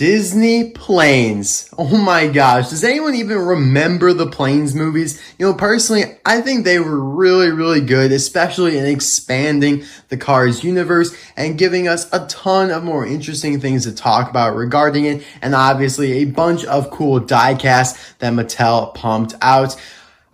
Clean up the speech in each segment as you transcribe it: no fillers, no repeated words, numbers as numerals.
Disney Planes. Oh my gosh. Does anyone even remember the Planes movies? Personally, I think they were really good, especially in expanding the Cars universe and giving us a ton of more interesting things to talk about regarding it, and obviously a bunch of cool die casts that Mattel pumped out.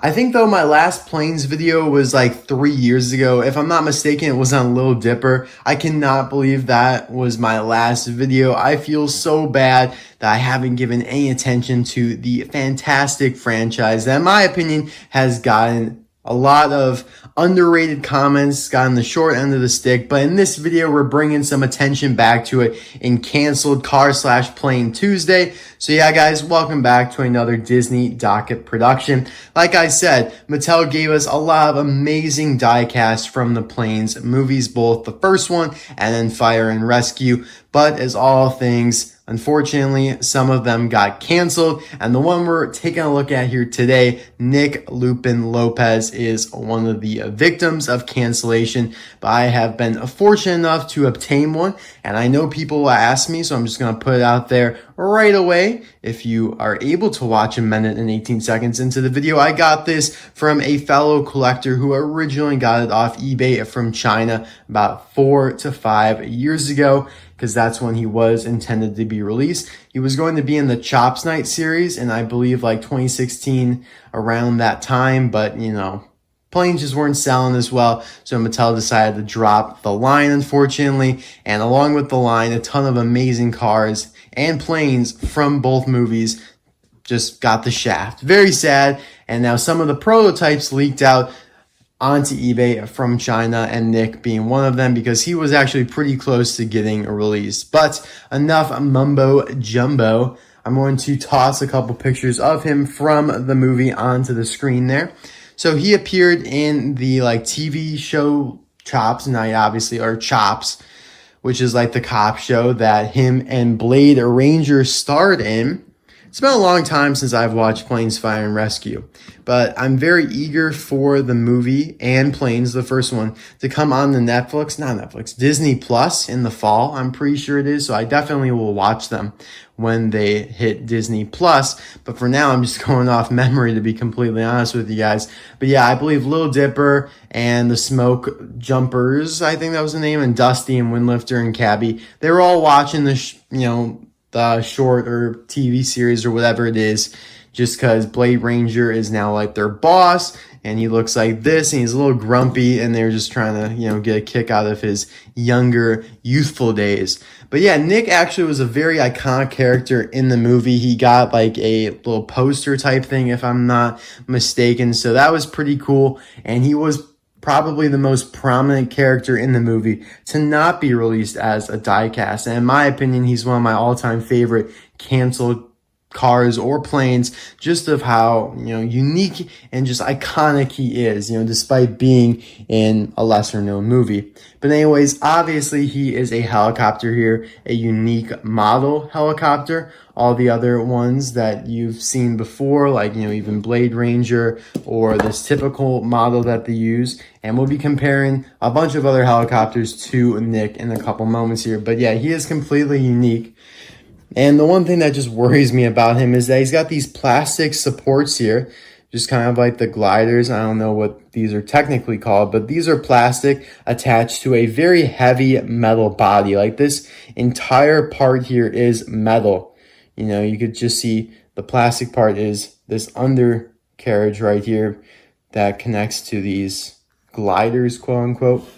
I think though my last Planes video was like 3 years ago. If I'm not mistaken, it was on Lil Dipper. I cannot believe that was my last video. I feel so bad that I haven't given any attention to the fantastic franchise that in my opinion has gotten a lot of underrated comments, gotten the short end of the stick, but in this video, we're bringing some attention back to it in canceled Car/Plane Tuesday. So yeah, guys, welcome back to another Disney Docket production. Like I said, Mattel gave us a lot of amazing die casts from the Planes movies, both the first one and then Fire and Rescue. But as all things, unfortunately, some of them got canceled, and the one we're taking a look at here today, Nick Loopin Lopez, is one of the victims of cancellation, but I have been fortunate enough to obtain one, and I know people will ask me, so I'm just going to put it out there right away. If you are able to watch a minute and 18 seconds into the video, I got this from a fellow collector who originally got it off eBay from China about 4 to 5 years ago, because that's when he was intended to be released. He was going to be in the CHoPs Night series, and I believe like 2016 around that time, but Planes just weren't selling as well, so Mattel decided to drop the line, unfortunately, and along with the line, a ton of amazing cars and planes from both movies just got the shaft. Very sad, and now some of the prototypes leaked out onto eBay from China, and Nick being one of them because he was actually pretty close to getting released. But enough mumbo jumbo. I'm going to toss a couple pictures of him from the movie onto the screen there. So he appeared in the TV show CHoPs Night, obviously, or CHoPs, which is like the cop show that him and Blade Ranger starred in. It's been a long time since I've watched Planes, Fire, and Rescue, but I'm very eager for the movie and Planes, the first one, to come on the Disney Plus in the fall. I'm pretty sure it is, so I definitely will watch them when they hit Disney Plus. But for now, I'm just going off memory, to be completely honest with you guys. But yeah, I believe Lil Dipper and the Smoke Jumpers, I think that was the name, and Dusty and Windlifter and Cabby, they were all watching the short or TV series or whatever it is, just because Blade Ranger is now like their boss, and he looks like this, and he's a little grumpy, and they're just trying to, get a kick out of his younger, youthful days. But yeah, Nick actually was a very iconic character in the movie. He got like a little poster type thing, if I'm not mistaken, so that was pretty cool, and he was probably the most prominent character in the movie to not be released as a diecast. And in my opinion, he's one of my all-time favorite canceled cars or planes, just of how, unique and just iconic he is, despite being in a lesser known movie. But anyways, obviously he is a helicopter here, a unique model helicopter. All the other ones that you've seen before, like, even Blade Ranger or this typical model that they use. And we'll be comparing a bunch of other helicopters to Nick in a couple moments here. But yeah, he is completely unique. And the one thing that just worries me about him is that he's got these plastic supports here, just kind of like the gliders. I don't know what these are technically called, but these are plastic attached to a very heavy metal body. Like, this entire part here is metal. You could just see the plastic part is this undercarriage right here that connects to these gliders, quote unquote.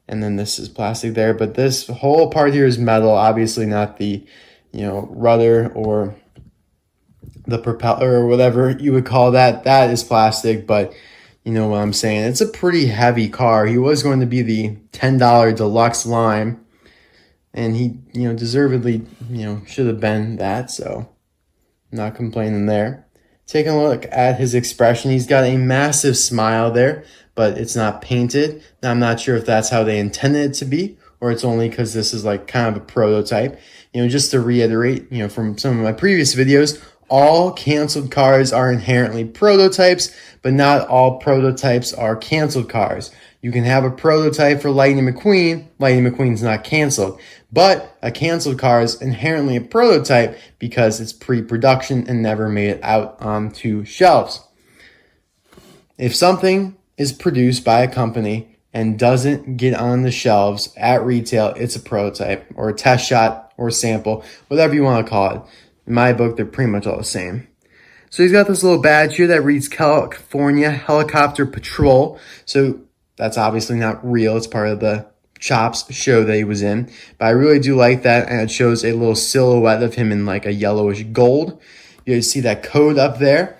And then this is plastic there, but this whole part here is metal, obviously not the rudder or the propeller or whatever you would call that. That is plastic, but you know what I'm saying. It's a pretty heavy car. He was going to be the $10 Deluxe line, and he, deservedly, should have been that, so I'm not complaining there. Taking a look at his expression, he's got a massive smile there, but it's not painted. Now, I'm not sure if that's how they intended it to be, or it's only because this is like kind of a prototype. Just to reiterate, from some of my previous videos, all canceled cars are inherently prototypes, but not all prototypes are canceled cars. You can have a prototype for Lightning McQueen. Lightning McQueen's not canceled. But a canceled car is inherently a prototype because it's pre-production and never made it out onto shelves. If something is produced by a company and doesn't get on the shelves at retail, it's a prototype or a test shot or sample, whatever you want to call it. In my book, they're pretty much all the same. So he's got this little badge here that reads California Helicopter Patrol. So that's obviously not real. It's part of the CHoPs show that he was in. But I really do like that, and it shows a little silhouette of him in like a yellowish gold. You guys see that code up there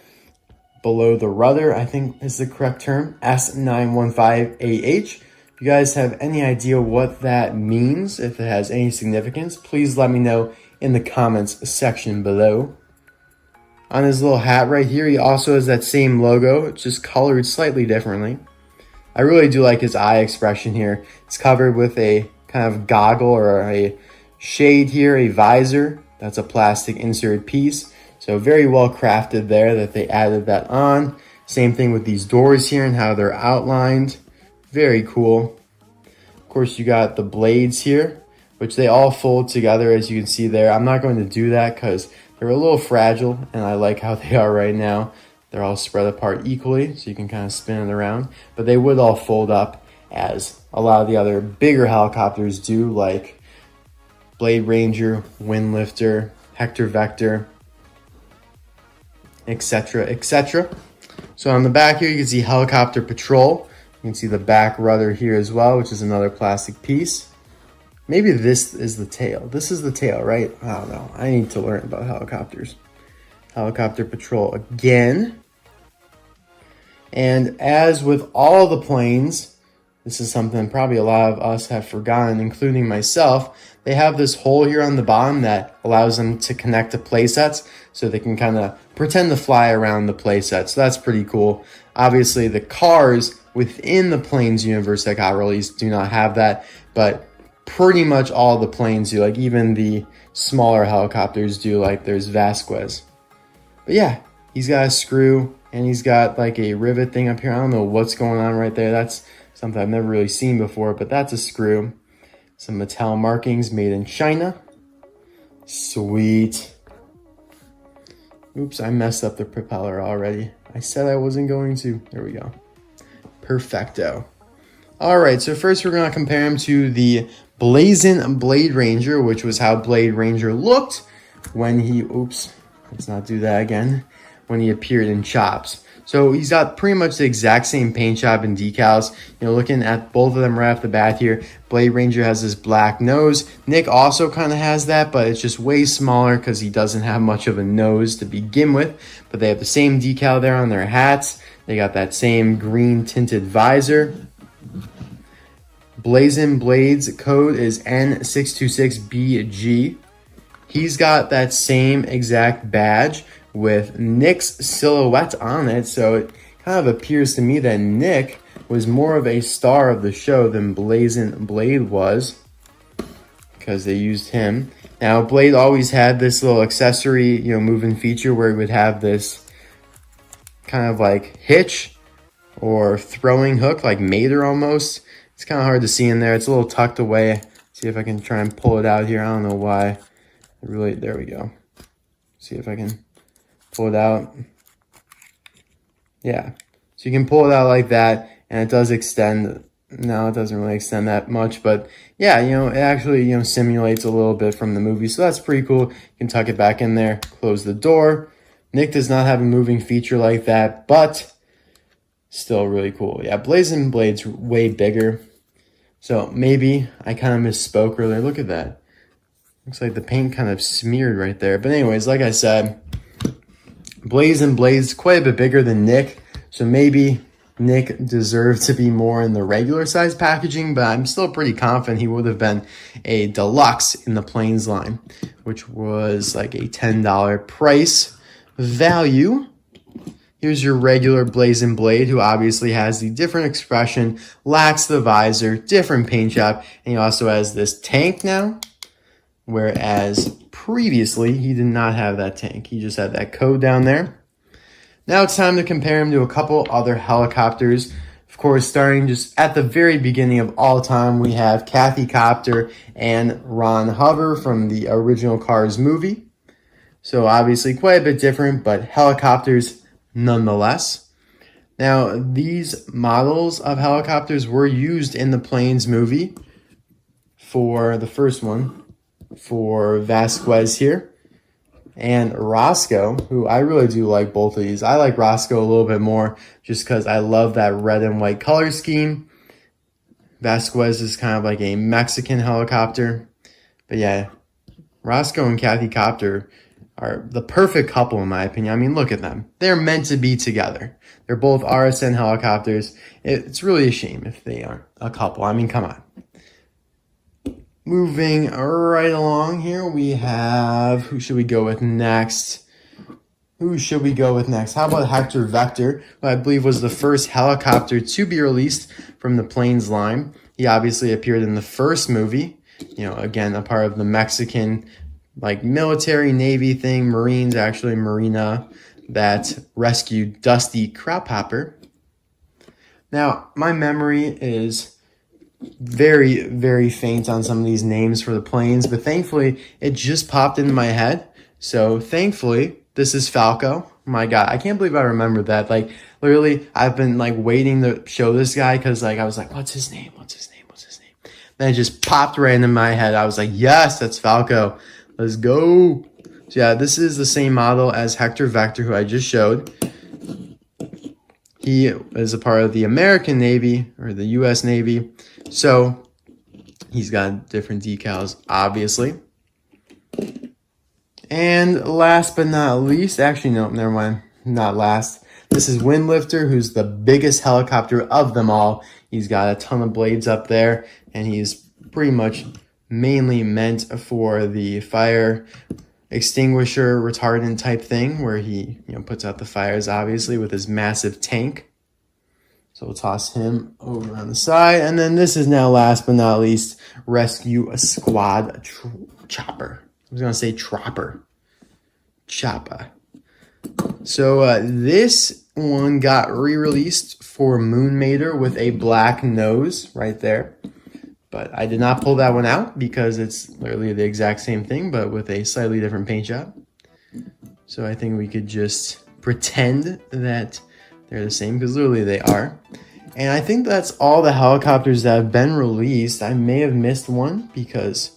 below the rudder, I think is the correct term, S915AH. If you guys have any idea what that means, if it has any significance, please let me know in the comments section below. On his little hat right here, he also has that same logo, it's just colored slightly differently. I really do like his eye expression here. It's covered with a kind of goggle or a shade here, a visor. That's a plastic inserted piece. So very well crafted there that they added that on. Same thing with these doors here and how they're outlined. Very cool. Of course, you got the blades here, which they all fold together as you can see there. I'm not going to do that because they're a little fragile and I like how they are right now. They're all spread apart equally, so you can kind of spin it around. But they would all fold up as a lot of the other bigger helicopters do, like Blade Ranger, Windlifter, Hector Vector, etc., etc. So on the back here, you can see Helicopter Patrol. You can see the back rudder here as well, which is another plastic piece. Maybe this is the tail. This is the tail, right? I don't know. I need to learn about helicopters. Helicopter Patrol again. And as with all the planes, this is something probably a lot of us have forgotten, including myself. They have this hole here on the bottom that allows them to connect to playsets so they can kind of pretend to fly around the playset. So that's pretty cool. Obviously, the cars within the planes universe that got released do not have that, but pretty much all the planes do. Like even the smaller helicopters do, like there's Vasquez. But yeah, he's got a screw and he's got like a rivet thing up here. I don't know what's going on right there. That's something I've never really seen before, but that's a screw. Some Mattel markings made in China. Sweet. Oops, I messed up the propeller already. I said I wasn't going to. There we go. Perfecto. All right, so first we're going to compare him to the Blazin' Blade Ranger, which was how Blade Ranger looked when he, oops, let's not do that again, when he appeared in CHoPs. So he's got pretty much the exact same paint job and decals. You know, looking at both of them right off the bat here, Blade Ranger has this black nose. Nick also kind of has that, but it's just way smaller because he doesn't have much of a nose to begin with. But they have the same decal there on their hats. They got that same green tinted visor. Blazin' Blades code is N626BG. He's got that same exact badge with Nick's silhouette on it, so it kind of appears to me that Nick was more of a star of the show than Blazin' Blade was, because they used him. Now, Blade always had this little accessory, you know, moving feature where he would have this kind of like hitch or throwing hook, like Mater almost. It's kind of hard to see in there. It's a little tucked away. See if I can try and pull it out here. I don't know why. Really, there we go. See if I can pull it out. Yeah. So you can pull it out like that, and it does extend. No, it doesn't really extend that much, but yeah, you know, it actually, you know, simulates a little bit from the movie. So that's pretty cool. You can tuck it back in there, close the door. Nick does not have a moving feature like that, but still really cool. Yeah, Blazin' Blade's way bigger. So maybe I kind of misspoke earlier. Look at that. Looks like the paint kind of smeared right there. But anyways, like I said, Blazin' Blade's quite a bit bigger than Nick. So maybe Nick deserved to be more in the regular size packaging, but I'm still pretty confident he would have been a deluxe in the Planes line, which was like a $10 price value. Here's your regular Blazin' Blade, who obviously has the different expression, lacks the visor, different paint job, and he also has this tank now, whereas previously he did not have that tank. He just had that code down there. Now it's time to compare him to a couple other helicopters. Of course, starting just at the very beginning of all time, we have Kathy Copter and Ron Hover from the original Cars movie. So obviously quite a bit different, but helicopters nonetheless. Now, these models of helicopters were used in the Planes movie for the first one, for Vasquez here. And Roscoe, who I really do like both of these. I like Roscoe a little bit more just because I love that red and white color scheme. Vasquez is kind of like a Mexican helicopter. But yeah, Roscoe and Kathy Copter are the perfect couple in my opinion. I mean, look at them. They're meant to be together. They're both RSN helicopters. It's really a shame if they aren't a couple. I mean, come on. Moving right along here, we have, who should we go with next? How about Hector Vector, who I believe was the first helicopter to be released from the Planes line. He obviously appeared in the first movie, again, a part of the Mexican, military Navy thing, Marines, actually, Marina, that rescued Dusty Crowhopper. Now, my memory is very, very faint on some of these names for the planes, but thankfully it just popped into my head. So thankfully, this is Falco. My God, I can't believe I remember that. Literally, I've been waiting to show this guy because I was like, what's his name? Then it just popped right into my head. I was like, yes, that's Falco. Let's go. So yeah, this is the same model as Hector Vector, who I just showed. He is a part of the American Navy, or the U.S. Navy. So he's got different decals, obviously. And last but not least, actually, no, never mind, not last. This is Windlifter, who's the biggest helicopter of them all. He's got a ton of blades up there, and he's pretty much mainly meant for the fire extinguisher retardant type thing, where he puts out the fires, obviously, with his massive tank. So we'll toss him over on the side. And then this is now last but not least, Rescue Squad Chopper. I was going to say Chopper. So this one got re-released for Moon Mater with a black nose right there. But I did not pull that one out because it's literally the exact same thing, but with a slightly different paint job. So I think we could just pretend that they're the same, because literally they are. And I think that's all the helicopters that have been released. I may have missed one because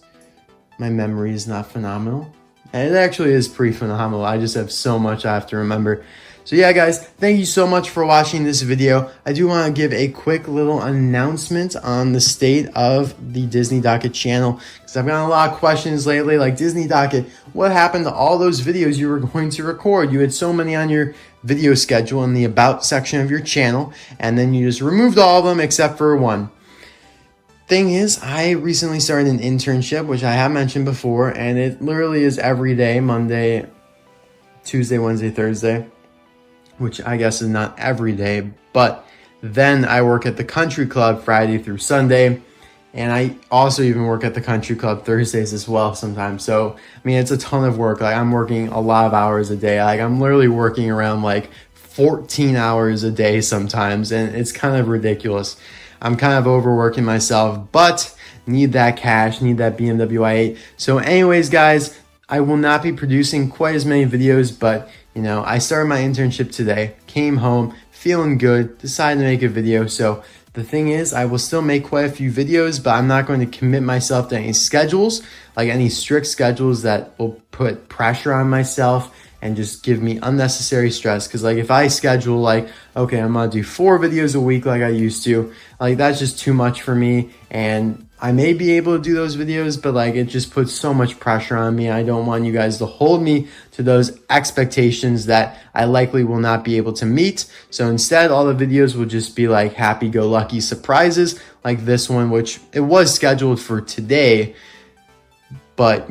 my memory is not phenomenal. And it actually is pretty phenomenal. I just have so much I have to remember. So yeah, guys, thank you so much for watching this video. I do want to give a quick little announcement on the state of the Disney Docket channel, because I've gotten a lot of questions lately, like, Disney Docket, what happened to all those videos you were going to record? You had so many on your video schedule in the About section of your channel, and then you just removed all of them except for one. Thing is, I recently started an internship, which I have mentioned before, and it literally is every day, Monday, Tuesday, Wednesday, Thursday, which I guess is not every day, but then I work at the country club Friday through Sunday, and I also even work at the country club Thursdays as well sometimes. So, I mean, it's a ton of work. I'm working a lot of hours a day. I'm literally working around 14 hours a day sometimes, and it's kind of ridiculous. I'm kind of overworking myself, but need that cash, need that BMW i8. So anyways, guys, I will not be producing quite as many videos, but I started my internship today, came home, feeling good, decided to make a video. So the thing is, I will still make quite a few videos, but I'm not going to commit myself to any schedules, any strict schedules that will put pressure on myself and just give me unnecessary stress. Because if I schedule okay, I'm gonna do 4 videos a week like I used to, that's just too much for me. And I may be able to do those videos, but it just puts so much pressure on me. I don't want you guys to hold me to those expectations that I likely will not be able to meet. So instead, all the videos will just be happy-go-lucky surprises, like this one, which it was scheduled for today, but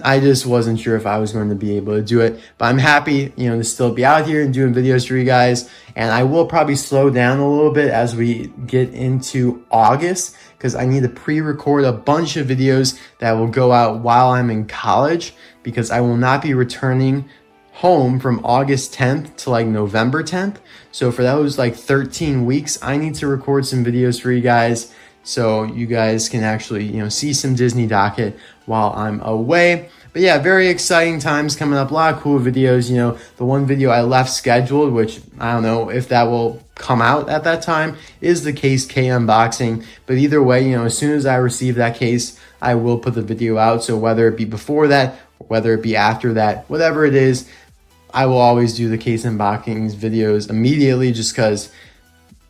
I just wasn't sure if I was going to be able to do it. But I'm happy, to still be out here and doing videos for you guys. And I will probably slow down a little bit as we get into August, because I need to pre-record a bunch of videos that will go out while I'm in college, because I will not be returning home from August 10th to like November 10th. So for those like 13 weeks, I need to record some videos for you guys so you guys can actually, you know, see some Disney Docket while I'm away. But yeah, very exciting times coming up. A lot of cool videos. You know, the one video I left scheduled, which I don't know if that will come out at that time, is the Case K unboxing. But either way, you know, as soon as I receive that case, I will put the video out. So whether it be before that, or whether it be after that, whatever it is, I will always do the case unboxings videos immediately, just because,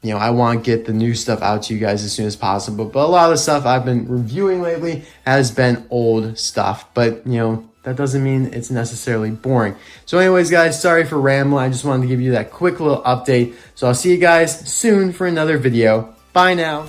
you know, I want to get the new stuff out to you guys as soon as possible. But a lot of the stuff I've been reviewing lately has been old stuff. But, you know, that doesn't mean it's necessarily boring. So anyways, guys, sorry for rambling. I just wanted to give you that quick little update. So I'll see you guys soon for another video. Bye now.